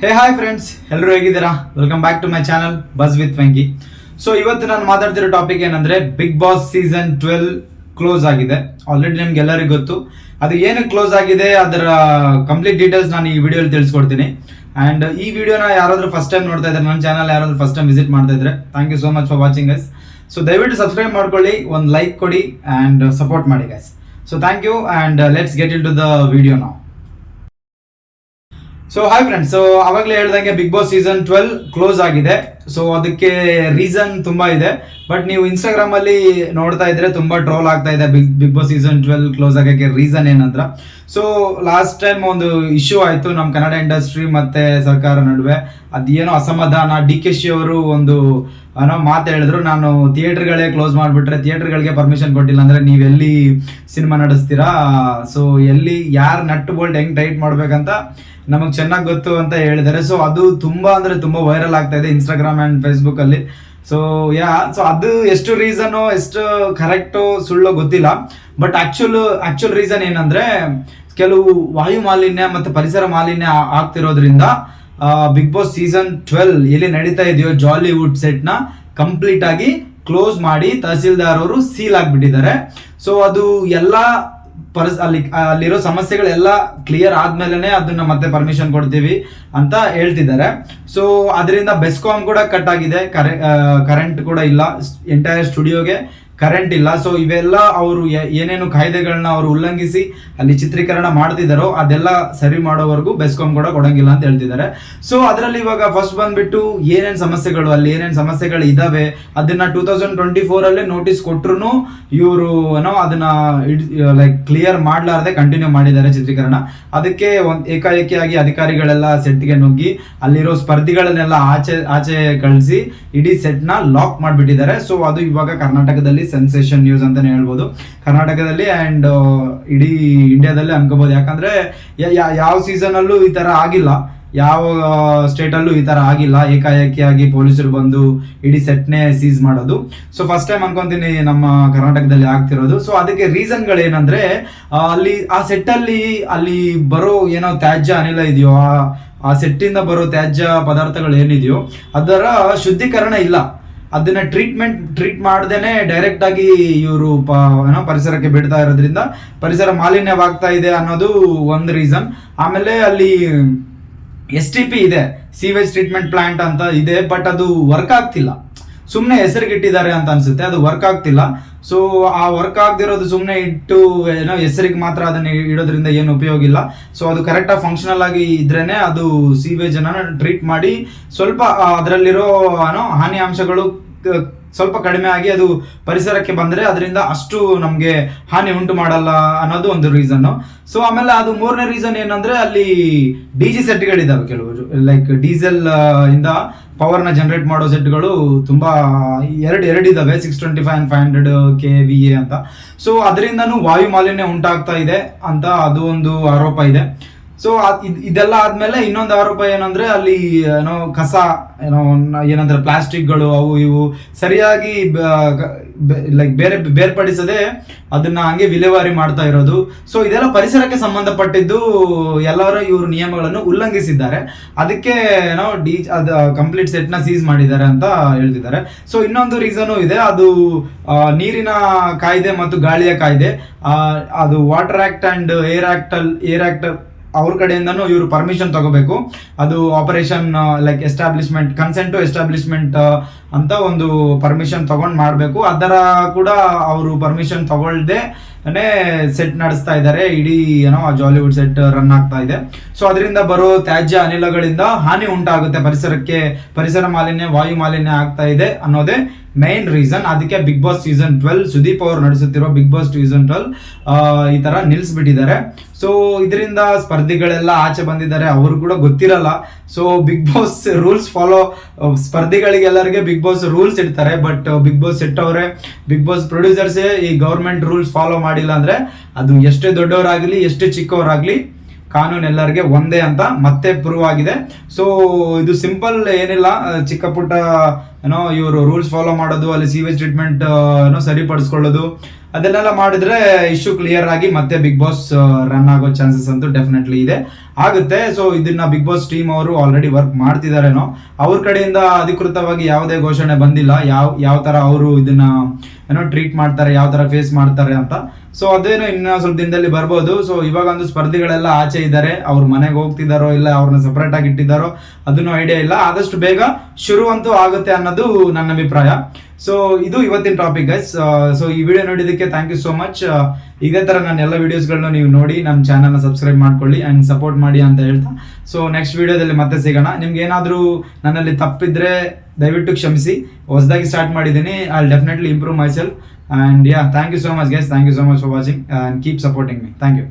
Hi friends, ಎಲ್ಲರೂ ಹೇಗಿದ್ದೀರಾ? Welcome back to my channel buzz with Venki. So ಇವತ್ತು ನಾನು ಮಾತಾಡ್ತಿರೋ ಟಾಪಿಕ್ ಏನಂದ್ರೆ ಬಿಗ್ ಬಾಸ್ ಸೀಸನ್ 12 ಕ್ಲೋಸ್ ಆಗಿದೆ. ಆಲ್ರೆಡಿ ನಿಮ್ಗೆ ಎಲ್ಲರಿಗೂ ಗೊತ್ತು. ಅದು ಏನಕ್ಕೆ ಕ್ಲೋಸ್ ಆಗಿದೆ ಅದರ ಕಂಪ್ಲೀಟ್ ಡೀಟೇಲ್ಸ್ ನಾನು ಈ ವಿಡಿಯೋಲಿ ತಿಳಿಸ್ಕೊಡ್ತೀನಿ. ಅಂಡ್ ಈ ವಿಡಿಯೋನ ಯಾರಾದ್ರೂ ಫಸ್ಟ್ ಟೈಮ್ ನೋಡ್ತಾ ಇದ್ದಾರೆ, ನನ್ನ ಚಾನಲ್ ಯಾರಾದ್ರೂ ಫಸ್ಟ್ ಟೈಮ್ ವಿಸಿಟ್ ಮಾಡ್ತಾ ಇದ್ರೆ thank you so much for watching guys. So ದಯವಿಟ್ಟು ಸಬ್ಸ್ಕ್ರೈಬ್ ಮಾಡ್ಕೊಳ್ಳಿ, ಒಂದು ಲೈಕ್ ಕೊಡಿ ಅಂಡ್ ಸಪೋರ್ಟ್ ಮಾಡಿ guys. So thank you and let's get into the video ನಾವು. ಸೊ ಹಾಯ್ ಫ್ರೆಂಡ್ಸ್, ಸೊ ಅವಾಗಲೇ ಹೇಳ್ದಂಗೆ ಬಿಗ್ ಬಾಸ್ ಸೀಸನ್ 12 ಕ್ಲೋಸ್ ಆಗಿದೆ. So ಅದಕ್ಕೆ ರೀಸನ್ ತುಂಬಾ ಇದೆ, ಬಟ್ ನೀವು ಇನ್ಸ್ಟಾಗ್ರಾಮ್ ಅಲ್ಲಿ ನೋಡ್ತಾ ಇದ್ರೆ ತುಂಬಾ ಟ್ರೋಲ್ ಆಗ್ತಾ ಇದೆ ಬಿಗ್ ಬಾಸ್ ಸೀಸನ್ 12 ಕ್ಲೋಸ್ ಆಗಕ್ಕೆ ರೀಸನ್ ಏನಂದ್ರ. ಸೊ ಲಾಸ್ಟ್ ಟೈಮ್ ಒಂದು ಇಶ್ಯೂ ಆಯ್ತು ನಮ್ಮ ಕನ್ನಡ ಇಂಡಸ್ಟ್ರಿ ಮತ್ತೆ ಸರ್ಕಾರ ನಡುವೆ. ಅದೇನೋ ಅಸಮಾಧಾನ, DKC ಅವರು ಒಂದು ಮಾತು ಹೇಳಿದ್ರು, ನಾನು ಥಿಯೇಟರ್ಗಳೇ ಕ್ಲೋಸ್ ಮಾಡಿಬಿಟ್ರೆ, ಥಿಯೇಟರ್ಗಳಿಗೆ ಪರ್ಮಿಷನ್ ಕೊಟ್ಟಿಲ್ಲ ಅಂದ್ರೆ ನೀವೆಲ್ಲಿ ಸಿನಿಮಾ ನಡೆಸ್ತೀರಾ? ಸೊ ಎಲ್ಲಿ ಯಾರು ನಟ್ ಬೋಲ್ಟ್ ಹೆಂಗ್ ಟೈಟ್ ಮಾಡ್ಬೇಕಂತ ನಮಗೆ ಚೆನ್ನಾಗಿ ಗೊತ್ತು ಅಂತ ಹೇಳಿದ್ದಾರೆ. ಸೊ ಅದು ತುಂಬಾ ಅಂದ್ರೆ ತುಂಬಾ ವೈರಲ್ ಆಗ್ತಾ ಇದೆ ಇನ್ಸ್ಟಾಗ್ರಾಮ್ ಅಂಡ್ ಫೇಸ್ಬುಕ್ ಅಲ್ಲಿ. ಸೊ ಅದು ಎಷ್ಟು ರೀಸನ್, ಎಷ್ಟು ಕರೆಕ್ಟು ಸುಳ್ಳು ಗೊತ್ತಿಲ್ಲ. ಬಟ್ ಆಕ್ಚುಲ್ ರೀಸನ್ ಏನಂದ್ರೆ, ಕೆಲವು ವಾಯು ಮಾಲಿನ್ಯ ಮತ್ತೆ ಪರಿಸರ ಮಾಲಿನ್ಯ ಆಗ್ತಿರೋದ್ರಿಂದ ಬಿಗ್ ಬಾಸ್ ಸೀಸನ್ 12 ಎಲ್ಲಿ ನಡೀತಾ ಇದೆಯೋ ಜಾಲಿವುಡ್ ಸೆಟ್ ನ ಕಂಪ್ಲೀಟ್ ಆಗಿ ಕ್ಲೋಸ್ ಮಾಡಿ ತಹಸೀಲ್ದಾರ್ ಅವರು ಸೀಲ್ ಆಗ್ಬಿಟ್ಟಿದ್ದಾರೆ. ಸೊ ಅದು ಎಲ್ಲಾ ಅಲ್ಲಿರೋ ಸಮಸ್ಯೆಗಳೆಲ್ಲ ಕ್ಲಿಯರ್ ಆದ್ಮೇಲೆ ಅದನ್ನ ಮತ್ತೆ ಪರ್ಮಿಷನ್ ಕೊಡ್ತೀವಿ ಅಂತ ಹೇಳ್ತಿದ್ದಾರೆ. ಸೊ ಅದರಿಂದ ಬೆಸ್ಕಾಂ ಕೂಡ ಕಟ್ ಆಗಿದೆ, ಕರೆಂಟ್ ಕೂಡ ಇಲ್ಲ, ಎಂಟೈರ್ ಸ್ಟುಡಿಯೋಗೆ ಕರೆಂಟ್ ಇಲ್ಲ. ಸೊ ಇವೆಲ್ಲ ಅವರು ಏನೇನು ಕಾಯ್ದೆಗಳನ್ನ ಅವರು ಉಲ್ಲಂಘಿಸಿ ಅಲ್ಲಿ ಚಿತ್ರೀಕರಣ ಮಾಡ್ತಿದ್ದಾರೋ ಅದೆಲ್ಲ ಸರಿ ಮಾಡೋವರೆಗೂ ಬೆಸ್ಕಾಂ ಕೂಡ ಕೊಡಂಗಿಲ್ಲ ಅಂತ ಹೇಳ್ತಿದ್ದಾರೆ. ಸೊ ಅದರಲ್ಲಿ ಇವಾಗ ಫಸ್ಟ್ ಬಂದ್ಬಿಟ್ಟು ಏನೇನು ಸಮಸ್ಯೆಗಳು, ಅಲ್ಲಿ ಏನೇನು ಸಮಸ್ಯೆಗಳು ಇದಾವೆ ಅದನ್ನ 2024 ಅಲ್ಲೇ ನೋಟಿಸ್ ಕೊಟ್ರು ಇವರು ಅದನ್ನ ಲೈಕ್ ಕ್ಲಿಯರ್ ಮಾಡ್ಲಾರ್ದೆ ಕಂಟಿನ್ಯೂ ಮಾಡಿದ್ದಾರೆ ಚಿತ್ರೀಕರಣ. ಅದಕ್ಕೆ ಏಕಾಏಕಿಯಾಗಿ ಅಧಿಕಾರಿಗಳೆಲ್ಲ ಸೆಟ್ಗೆ ನುಗ್ಗಿ ಅಲ್ಲಿರೋ ಸ್ಪರ್ಧಿಗಳನ್ನೆಲ್ಲ ಆಚೆ ಕಳಿಸಿ ಇಡೀ ಸೆಟ್ ನ ಲಾಕ್ ಮಾಡಿಬಿಟ್ಟಿದ್ದಾರೆ. ಸೊ ಅದು ಇವಾಗ ಕರ್ನಾಟಕದಲ್ಲಿ ಸೆನ್ಸೇಷನ್ ನ್ಯೂಸ್ ಅಂತಾನೆ ಹೇಳ್ಬೋದು, ಕರ್ನಾಟಕದಲ್ಲಿ ಅಂಡ್ ಇಡೀ ಇಂಡಿಯಾದಲ್ಲಿ ಅನ್ಕೋಬಹುದು. ಯಾಕಂದ್ರೆ ಯಾವ ಸೀಸನ್ ಅಲ್ಲೂ ಈ ತರ ಆಗಿಲ್ಲ, ಯಾವ ಸ್ಟೇಟ್ ಅಲ್ಲೂ ಈ ತರ ಆಗಿಲ್ಲ ಏಕಾಏಕಿಯಾಗಿ ಪೊಲೀಸರು ಬಂದು ಇಡೀ ಸೆಟ್ನೇ ಸೀಸ್ ಮಾಡೋದು. ಸೊ ಫಸ್ಟ್ ಟೈಮ್ ಅನ್ಕೊಂತೀನಿ ನಮ್ಮ ಕರ್ನಾಟಕದಲ್ಲಿ ಆಗ್ತಿರೋದು. ಸೊ ಅದಕ್ಕೆ ರೀಸನ್ಗಳು ಏನಂದ್ರೆ, ಅಲ್ಲಿ ಆ ಸೆಟ್ ಅಲ್ಲಿ ಬರೋ ಏನೋ ತ್ಯಾಜ್ಯ ಅನಿಲ ಇದೆಯೋ, ಆ ಸೆಟ್ಟಿಂದ ಬರೋ ತ್ಯಾಜ್ಯ ಪದಾರ್ಥಗಳು ಏನಿದೆಯೋ ಅದರ ಶುದ್ಧೀಕರಣ ಇಲ್ಲ. ಅದನ್ನ ಟ್ರೀಟ್ ಮಾಡ್ದೇನೆ ಡೈರೆಕ್ಟ್ ಆಗಿ ಇವರು ಪರಿಸರಕ್ಕೆ ಬಿಡ್ತಾ ಇರೋದ್ರಿಂದ ಪರಿಸರ ಮಾಲಿನ್ಯವಾಗ್ತಾ ಇದೆ ಅನ್ನೋದು ಒಂದು ರೀಸನ್. ಆಮೇಲೆ ಅಲ್ಲಿ STP ಇದೆ, ಸೀವೇಜ್ ಟ್ರೀಟ್ಮೆಂಟ್ ಪ್ಲಾಂಟ್ ಅಂತ ಇದೆ, ಬಟ್ ಅದು ವರ್ಕ್ ಆಗ್ತಿಲ್ಲ. ಸುಮ್ಮನೆ ಹೆಸರಿಗಿಟ್ಟಿದ್ದಾರೆ ಅಂತ ಅನ್ಸುತ್ತೆ, ಅದು ವರ್ಕ್ ಆಗ್ತಿಲ್ಲ. ಸೊ ಆ ವರ್ಕ್ ಆಗದಿರೋದು ಸುಮ್ಮನೆ ಇಟ್ಟು ಹೆಸರಿಗೆ ಮಾತ್ರ ಅದನ್ನ ಇಡೋದ್ರಿಂದ ಏನು ಉಪಯೋಗ ಇಲ್ಲ. ಸೊ ಅದು ಕರೆಕ್ಟಾಗಿ ಫಂಕ್ಷನಲ್ ಆಗಿ ಇದ್ರೇನೆ ಅದು ಸೀವೇಜ್ ಅನ್ನ ಟ್ರೀಟ್ ಮಾಡಿ ಸ್ವಲ್ಪ ಅದರಲ್ಲಿರೋ ಹಾನಿ ಅಂಶಗಳು ಸ್ವಲ್ಪ ಕಡಿಮೆ ಆಗಿ ಅದು ಪರಿಸರಕ್ಕೆ ಬಂದ್ರೆ ಅದರಿಂದ ಅಷ್ಟು ನಮ್ಗೆ ಹಾನಿ ಉಂಟು ಮಾಡಲ್ಲ ಅನ್ನೋದು ಒಂದು ರೀಸನ್. ಸೊ ಆಮೇಲೆ ಅದು ಮೂರನೇ ರೀಸನ್ ಏನಂದ್ರೆ, ಅಲ್ಲಿ DG ಸೆಟ್ಗಳಿದಾವೆ ಕೆಲವರು, ಲೈಕ್ ಡೀಸೆಲ್ ಇಂದ ಪವರ್ ನ ಜನರೇಟ್ ಮಾಡೋ ಸೆಟ್ಗಳು ತುಂಬಾ ಎರಡು ಇದಾವೆ, 625 and 500 kVA ಅಂತ. ಸೊ ಅದರಿಂದನೂ ವಾಯು ಮಾಲಿನ್ಯ ಉಂಟಾಗ್ತಾ ಇದೆ ಅಂತ ಅದು ಒಂದು ಆರೋಪ ಇದೆ. ಸೊ ಇದೆಲ್ಲ ಆದ್ಮೇಲೆ ಇನ್ನೊಂದು ಆರೋಪ ಏನಂದ್ರೆ, ಅಲ್ಲಿ ಕಸ ಏನಂದ್ರೆ ಪ್ಲಾಸ್ಟಿಕ್ಗಳು ಅವು ಇವು ಸರಿಯಾಗಿ ಲೈಕ್ ಬೇರ್ಪಡಿಸದೆ ಅದನ್ನ ಹಂಗೆ ವಿಲೇವಾರಿ ಮಾಡ್ತಾ ಇರೋದು. ಸೊ ಇದೆಲ್ಲ ಪರಿಸರಕ್ಕೆ ಸಂಬಂಧಪಟ್ಟಿದ್ದು, ಎಲ್ಲರೂ ಇವರು ನಿಯಮಗಳನ್ನು ಉಲ್ಲಂಘಿಸಿದ್ದಾರೆ. ಅದಕ್ಕೆ ಅದು ಕಂಪ್ಲೀಟ್ ಸೆಟ್ ನ ಸೀಸ್ ಮಾಡಿದ್ದಾರೆ ಅಂತ ಹೇಳ್ತಿದ್ದಾರೆ. ಸೊ ಇನ್ನೊಂದು ರೀಸನು ಇದೆ, ಅದು ನೀರಿನ ಕಾಯ್ದೆ ಮತ್ತು ಗಾಳಿಯ ಕಾಯ್ದೆ, ಅದು water act and air act ಅವ್ರ ಕಡೆಯಿಂದನೂ ಇವರು ಪರ್ಮಿಷನ್ ತಗೋಬೇಕು. ಅದು operation like establishment, consent to establishment ಅಂತ ಒಂದು ಪರ್ಮಿಷನ್ ತಗೊಂಡ್ ಮಾಡ್ಬೇಕು. ಅದರ ಕೂಡ ಅವರು ಪರ್ಮಿಷನ್ ತಗೊಳ್ದೆ ಸೆಟ್ ನಡೆಸ್ತಾ ಇದ್ದಾರೆ. ಇಡೀ ಜಾಲಿವುಡ್ ಸೆಟ್ ರನ್ ಆಗ್ತಾ ಇದೆ. ಸೊ ಅದರಿಂದ ಬರೋ ತ್ಯಾಜ್ಯ ಅನಿಲಗಳಿಂದ ಹಾನಿ ಉಂಟಾಗುತ್ತೆ ಪರಿಸರಕ್ಕೆ, ಪರಿಸರ ಮಾಲಿನ್ಯ, ವಾಯು ಮಾಲಿನ್ಯ ಆಗ್ತಾ ಇದೆ ಅನ್ನೋದೇ ಮೈನ್ ರೀಸನ್. ಅದಕ್ಕೆ ಬಿಗ್ ಬಾಸ್ ಸೀಸನ್ 12 ಸುದೀಪ್ ಅವರು ನಡೆಸುತ್ತಿರೋ ಬಿಗ್ ಬಾಸ್ ಸೀಸನ್ 12 ಈ ತರ ನಿಲ್ಸ್ಬಿಟ್ಟಿದ್ದಾರೆ. ಸೊ ಇದರಿಂದ ಸ್ಪರ್ಧಿಗಳೆಲ್ಲ ಆಚೆ ಬಂದಿದ್ದಾರೆ, ಅವರು ಕೂಡ ಗೊತ್ತಿರಲ್ಲ. So big boss rules follow, ಸ್ಪರ್ಧಿಗಳಿಗೆಲ್ಲರಿಗೆ ಬಿಗ್ ಬಾಸ್ ರೂಲ್ಸ್ ಇಡ್ತಾರೆ, ಬಟ್ ಬಿಗ್ ಬಾಸ್ ಸೆಟ್ ಅವರೇ, ಬಿಗ್ ಬಾಸ್ ಪ್ರೊಡ್ಯೂಸರ್ಸೇ ಈ ಗವರ್ಮೆಂಟ್ ರೂಲ್ಸ್ ಫಾಲೋ ಮಾಡಿಲ್ಲ ಅಂದ್ರೆ ಅದು ಎಷ್ಟೇ ದೊಡ್ಡವರಾಗ್ಲಿ ಎಷ್ಟೇ ಚಿಕ್ಕವರಾಗ್ಲಿ ಕಾನೂನು ಎಲ್ಲರಿಗೆ ಒಂದೇ ಅಂತ ಮತ್ತೆ ಪ್ರೂವ್ ಆಗಿದೆ. ಸೊ ಇದು ಸಿಂಪಲ್ ಏನಿಲ್ಲ, ಚಿಕ್ಕ ಪುಟ್ಟ ಏನೋ ಇವರು ರೂಲ್ಸ್ ಫಾಲೋ ಮಾಡೋದು, ಅಲ್ಲಿ ಸೀವೇಜ್ ಟ್ರೀಟ್ಮೆಂಟ್ ಏನೋ ಸರಿಪಡಿಸ್ಕೊಳ್ಳೋದು, ಅದನ್ನೆಲ್ಲ ಮಾಡಿದ್ರೆ ಇಶ್ಯೂ ಕ್ಲಿಯರ್ ಆಗಿ ಮತ್ತೆ ಬಿಗ್ ಬಾಸ್ ರನ್ ಆಗೋ ಚಾನ್ಸಸ್ ಅಂತೂ ಡೆಫಿನೆಟ್ಲಿ ಇದೆ, ಆಗುತ್ತೆ. ಸೊ ಇದನ್ನ ಬಿಗ್ ಬಾಸ್ ಟೀಮ್ ಅವರು ಆಲ್ರೆಡಿ ವರ್ಕ್ ಮಾಡ್ತಿದಾರೇನೋ, ಅವ್ರ ಕಡೆಯಿಂದ ಅಧಿಕೃತವಾಗಿ ಯಾವುದೇ ಘೋಷಣೆ ಬಂದಿಲ್ಲ, ಯಾವ ತರ ಅವರು ಇದನ್ನ ಏನೋ ಟ್ರೀಟ್ ಮಾಡ್ತಾರೆ, ಯಾವ ತರ ಫೇಸ್ ಮಾಡ್ತಾರೆ ಅಂತ. ಸೊ ಅದೇನೋ ಇನ್ನ ಸ್ವಲ್ಪ ದಿನದಲ್ಲಿ ಬರ್ಬೋದು. ಸೊ ಇವಾಗ ಒಂದು ಸ್ಪರ್ಧಿಗಳೆಲ್ಲ ಆಚೆ ಇದ್ದಾರೆ, ಅವ್ರ ಮನೆಗೆ ಹೋಗ್ತಿದಾರೋ ಇಲ್ಲ ಅವ್ರನ್ನ ಸಪರೇಟ್ ಆಗಿ ಇಟ್ಟಿದ್ದಾರೋ ಅದನ್ನು ಐಡಿಯಾ ಇಲ್ಲ. ಆದಷ್ಟು ಬೇಗ ಶುರು ಅಂತೂ ಆಗುತ್ತೆ ಅನ್ನೋದು ನನ್ನ ಅಭಿಪ್ರಾಯ. ಸೊ ಇದು ಇವತ್ತಿನ ಟಾಪಿಕ್ ಗೈಸ್. ಸೊ ಈ ವಿಡಿಯೋ ನೋಡಿದಕ್ಕೆ ಥ್ಯಾಂಕ್ ಯು ಸೋ ಮಚ್. ಇದೇ ತರ ನನ್ನ ಎಲ್ಲ ವಿಡಿಯೋಸ್ಗಳನ್ನ ನೀವು ನೋಡಿ ನನ್ನ ಚಾನಲ್ನ ಸಬ್ಸ್ಕ್ರೈಬ್ ಮಾಡ್ಕೊಳ್ಳಿ ಅಂಡ್ ಸಪೋರ್ಟ್ ಮಾಡಿ ಅಂತ ಹೇಳ್ತಾ, ಸೊ ನೆಕ್ಸ್ಟ್ ವಿಡಿಯೋದಲ್ಲಿ ಮತ್ತೆ ಸಿಗೋಣ. ನಿಮ್ಗೆ ಏನಾದರೂ ನನ್ನಲ್ಲಿ ತಪ್ಪಿದ್ರೆ ದಯವಿಟ್ಟು ಕ್ಷಮಿಸಿ, ಹೊಸದಾಗಿ ಸ್ಟಾರ್ಟ್ ಮಾಡಿದ್ದೀನಿ. I will definitely improve my self. And yeah, thank you so much guys, thank you so much for watching and keep supporting me. Thank you.